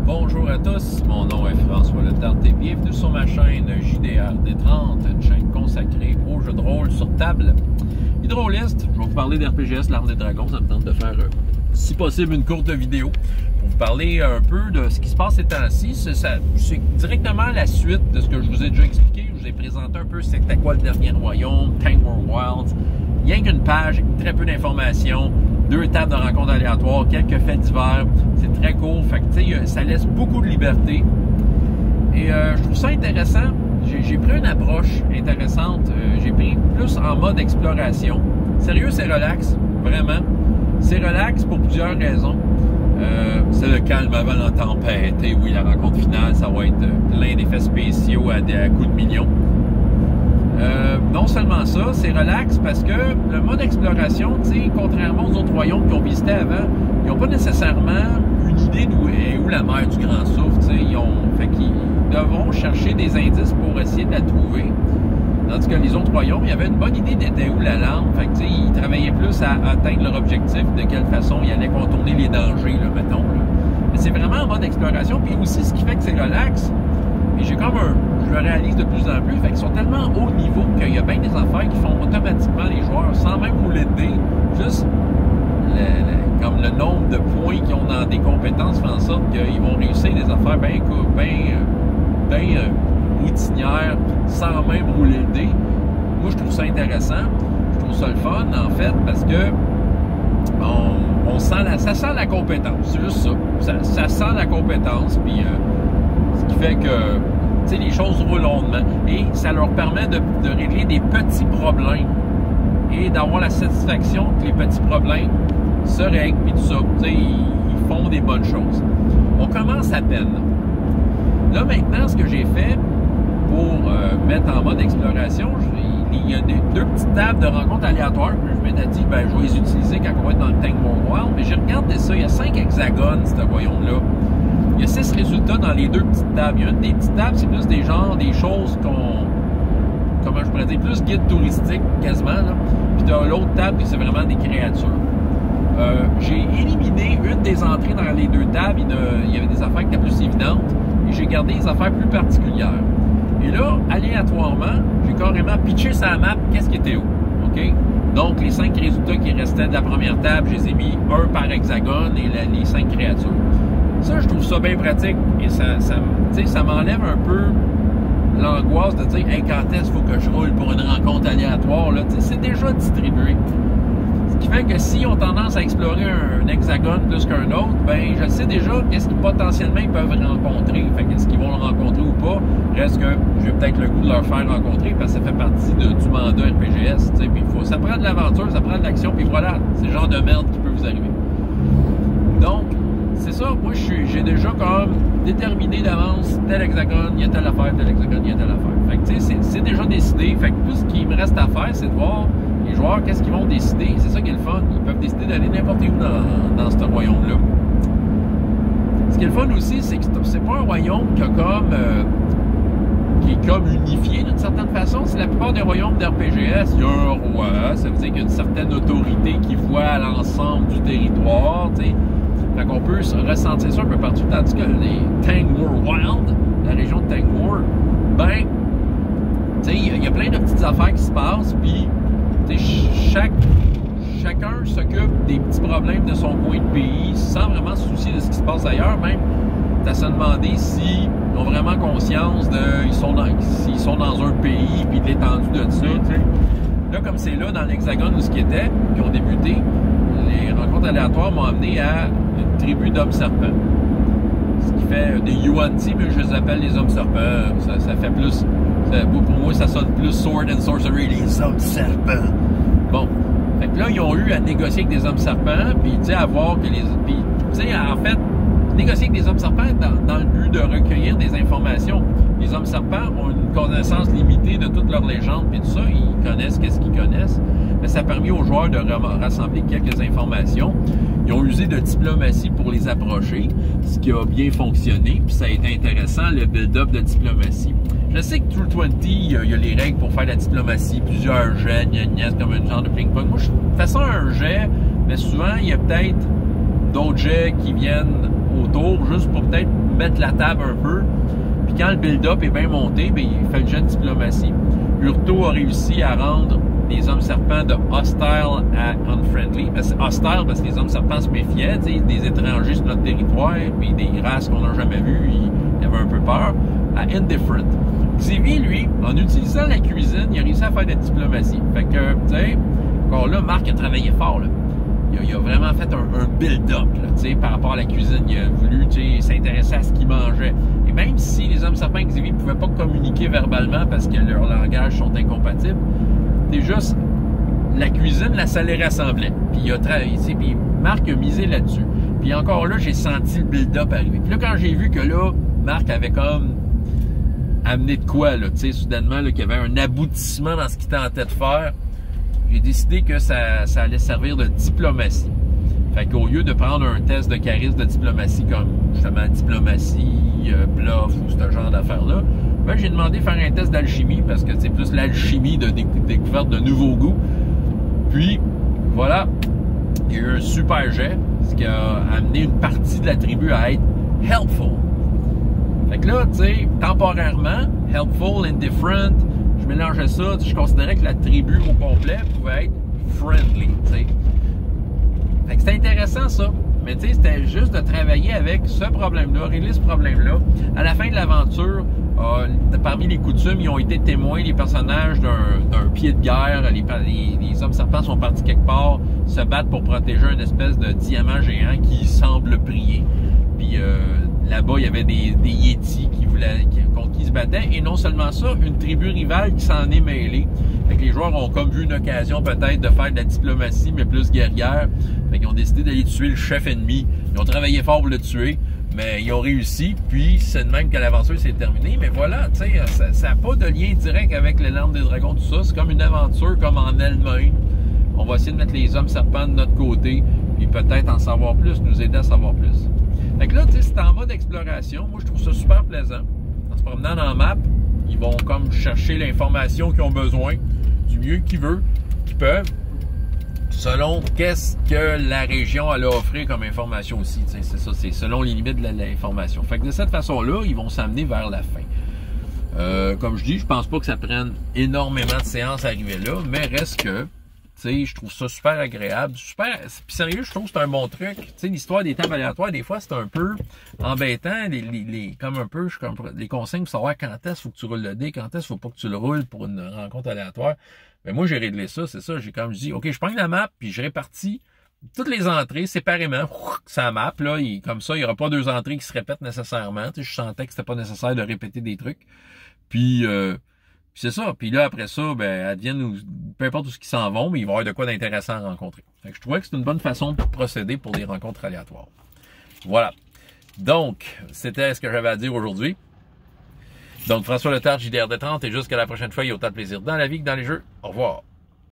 Bonjour à tous, mon nom est François Letarte et bienvenue sur ma chaîne JDR D30, une chaîne consacrée aux jeux de rôle sur table. Hydroliste, je vais vous parler d'RPGS, l'Arme des Dragons. Ça me tente de faire, si possible, une courte vidéo pour vous parler un peu de ce qui se passe ces temps-ci. C'est directement la suite de ce que je vous ai déjà expliqué. Je vous ai présenté un peu c'était quoi le dernier royaume, Tangmore Wilds. Rien qu'une page, très peu d'informations, 2 tables de rencontres aléatoires, quelques faits divers. C'est très court, fait que, ça laisse beaucoup de liberté. Et je trouve ça intéressant. J'ai pris une approche intéressante. J'ai pris plus en mode exploration. Sérieux, c'est relax, vraiment. C'est relax pour plusieurs raisons. C'est le calme avant la tempête. Et oui, la rencontre finale, ça va être plein d'effets spéciaux à coups de millions. Non seulement ça, c'est relax parce que le mode exploration, contrairement aux autres royaumes qu'ils ont visités avant, ils n'ont pas nécessairement une idée d'où est où la mer du Grand Souffle. Fait qu'ils devront chercher des indices pour essayer de la trouver. Tandis que les autres royaumes, il y avait une bonne idée d'être où la lampe. Fait que, ils travaillaient plus à atteindre leur objectif, de quelle façon ils allaient contourner les dangers, là, mettons. Là. Mais c'est vraiment en mode exploration. Puis aussi, ce qui fait que c'est relax, et je le réalise de plus en plus, fait qu'ils sont tellement haut niveau qu'il y a bien des affaires qui font automatiquement les joueurs, sans même rouler de dés, juste comme le nombre de points qu'ils ont dans des compétences fait en sorte qu'ils vont réussir des affaires bien routinières, sans même rouler le dé. Moi, je trouve ça intéressant, je trouve ça le fun, en fait, parce que ça sent la compétence, c'est juste ça. Ça sent la compétence, puis ce qui fait que les choses roulent rondement et ça leur permet de régler des petits problèmes et d'avoir la satisfaction que les petits problèmes se règlent puis tout ça. Ils font des bonnes choses. On commence à peine. Là, maintenant, ce que j'ai fait pour mettre en mode exploration, il y a 2 petites tables de rencontres aléatoires. Je m'étais dit, je vais les utiliser quand on va être dans le Tangmore Wild, mais j'ai regardé ça. Il y a 5 hexagones, ce royaume-là. Il y a 6 résultats dans les 2 petites tables. Il y a une des petites tables, c'est plus des choses comment je pourrais dire, plus guide touristique quasiment. Là. Puis dans l'autre table, c'est vraiment des créatures. J'ai éliminé une des entrées dans les 2 tables. Il y avait des affaires qui étaient plus évidentes. Et j'ai gardé les affaires plus particulières. Et là, aléatoirement, j'ai carrément pitché sur la map qu'est-ce qui était où. OK? Donc, les 5 résultats qui restaient de la première table, je les ai mis un par hexagone et les 5 créatures. Ça, je trouve ça bien pratique et ça m'enlève un peu l'angoisse de dire hey, quand est-ce qu'il faut que je roule pour une rencontre aléatoire. C'est déjà distribué. Ce qui fait que s'ils ont tendance à explorer un hexagone plus qu'un autre, je sais déjà qu'est-ce qu'ils potentiellement ils peuvent rencontrer. Fait qu'est-ce qu'ils vont le rencontrer ou pas. Reste que j'ai peut-être le goût de leur faire rencontrer parce que ça fait partie du mandat RPGS. Puis ça prend de l'aventure, ça prend de l'action, puis voilà, c'est le genre de merde qui peut vous arriver. Donc, c'est ça, moi j'ai déjà comme déterminé d'avance tel hexagone, il y a telle affaire, tel hexagone, il y a telle affaire. Fait que c'est déjà décidé. Fait que tout ce qui me reste à faire, c'est de voir les joueurs qu'est-ce qu'ils vont décider. C'est ça qui est le fun. Ils peuvent décider d'aller n'importe où dans ce royaume-là. Ce qui est le fun aussi, c'est que c'est pas un royaume qui est comme unifié d'une certaine façon. C'est la plupart des royaumes d'RPGS, il y a un roi, ça veut dire qu'il y a une certaine autorité qui voit l'ensemble du territoire, tu sais. Fait qu'on peut ressentir ça un peu partout, tandis que les Tangmore Wild, la région de Tangmore, il y a plein de petites affaires qui se passent, puis chacun s'occupe des petits problèmes de son coin de pays, sans vraiment se soucier de ce qui se passe ailleurs. Même, t'as à se demander s'ils ont vraiment conscience s'ils sont dans un pays, puis de l'étendue de ça, t'sais. Là, comme c'est là, dans l'hexagone où ce qui était, qui ont débuté, les rencontres aléatoires m'ont amené à une tribu d'hommes-serpents. Ce qui fait des Yuan-Ti, mais je les appelle les hommes-serpents. Ça fait plus... pour moi, ça sonne plus Sword and Sorcery, les hommes-serpents. Bon. Fait que là, ils ont eu à négocier avec des hommes-serpents, puis à voir que en fait, négocier avec des hommes-serpents dans le but de recueillir des informations. Les hommes-serpents ont une connaissance limitée de toutes leurs légendes, puis tout ça, ils connaissent qu'est-ce qu'ils connaissent. Mais ça a permis aux joueurs de rassembler quelques informations. Ils ont usé de diplomatie pour les approcher, ce qui a bien fonctionné, puis ça a été intéressant, le build-up de diplomatie. Je sais que True 20, il y a les règles pour faire la diplomatie, plusieurs jets, comme un genre de ping-pong. Moi, je fais ça un jet, mais souvent, il y a peut-être d'autres jets qui viennent autour, juste pour peut-être mettre la table un peu. Puis quand le build-up est bien monté, bien, il fait le jet de diplomatie. Hurtaud a réussi à rendre les hommes serpents de hostile à unfriendly. Hostile parce que les hommes serpents se méfiaient, des étrangers sur notre territoire, puis des races qu'on n'a jamais vues, ils avaient un peu peur, à indifferent. Xavier, lui, en utilisant la cuisine, il a réussi à faire de la diplomatie. Fait que, tu sais, encore là, Marc a travaillé fort, là. Il a vraiment fait un build-up par rapport à la cuisine. Il a voulu s'intéresser à ce qu'il mangeait. Et même si les hommes serpents et Xavier ne pouvaient pas communiquer verbalement parce que leurs langages sont incompatibles, c'est juste la cuisine, là, ça les rassemblait. Puis il a travaillé, puis Marc a misé là-dessus. Puis encore là, j'ai senti le build-up arriver. Puis là, quand j'ai vu que là, Marc avait comme amené de quoi, là, soudainement, qu'il y avait un aboutissement dans ce qu'il tentait de faire, j'ai décidé que ça allait servir de diplomatie. Fait qu'au lieu de prendre un test de charisme de diplomatie comme justement diplomatie, bluff ou ce genre d'affaires-là, ben, j'ai demandé de faire un test d'alchimie parce que c'est plus l'alchimie de découverte de nouveaux goûts. Puis, voilà, il y a eu un super jet, ce qui a amené une partie de la tribu à être helpful. Fait que là, tu sais, temporairement, helpful, indifferent, je mélangeais ça, je considérais que la tribu au complet pouvait être friendly, tu sais. Fait que c'était intéressant ça, mais tu sais, c'était juste de travailler avec ce problème-là, régler ce problème-là. À la fin de l'aventure, parmi les coutumes, ils ont été témoins, les personnages d'un pied de guerre, les hommes serpents sont partis quelque part, se battre pour protéger une espèce de diamant géant qui semble prier. Puis là-bas, il y avait des yétis contre qui se battaient. Et non seulement ça, une tribu rivale qui s'en est mêlée. Fait que les joueurs ont comme vu une occasion peut-être de faire de la diplomatie, mais plus guerrière. Fait qu'ils ont décidé d'aller tuer le chef ennemi. Ils ont travaillé fort pour le tuer, mais ils ont réussi. Puis c'est de même que l'aventure s'est terminée. Mais voilà, tu sais, ça n'a pas de lien direct avec les larmes des dragons, tout ça. C'est comme une aventure comme en elle-même. On va essayer de mettre les hommes serpents de notre côté, puis peut-être en savoir plus, nous aider à savoir plus. Fait que là, tu sais, c'est en mode exploration. Moi, je trouve ça super plaisant. En se promenant dans la map, ils vont comme chercher l'information qu'ils ont besoin, du mieux qu'ils peuvent, selon qu'est-ce que la région elle a offert comme information aussi. C'est ça, c'est selon les limites de l'information. Fait que de cette façon-là, ils vont s'amener vers la fin. Comme je dis, je pense pas que ça prenne énormément de séances à arriver là, mais reste que je trouve ça super agréable, super. Puis sérieux, je trouve que c'est un bon truc. L'histoire des tables aléatoires, des fois, c'est un peu embêtant. Comme un peu, les consignes pour savoir quand est-ce faut que tu roules le dé, quand est-ce faut pas que tu le roules pour une rencontre aléatoire. Mais moi, j'ai réglé ça, c'est ça. J'ai comme je dis, OK, je prends la map, puis je répartis toutes les entrées séparément. Ça map, là, comme ça, il n'y aura pas deux entrées qui se répètent nécessairement. Je sentais que c'était pas nécessaire de répéter des trucs. Puis c'est ça. Puis là, après ça, ben, advienne peu importe où ce qui s'en vont, mais il va y avoir de quoi d'intéressant à rencontrer. Fait que je trouvais que c'est une bonne façon de procéder pour des rencontres aléatoires. Voilà. Donc, c'était ce que j'avais à dire aujourd'hui. Donc, François Letarte, JDR30, et jusqu'à la prochaine fois, il y a autant de plaisir dans la vie que dans les jeux. Au revoir.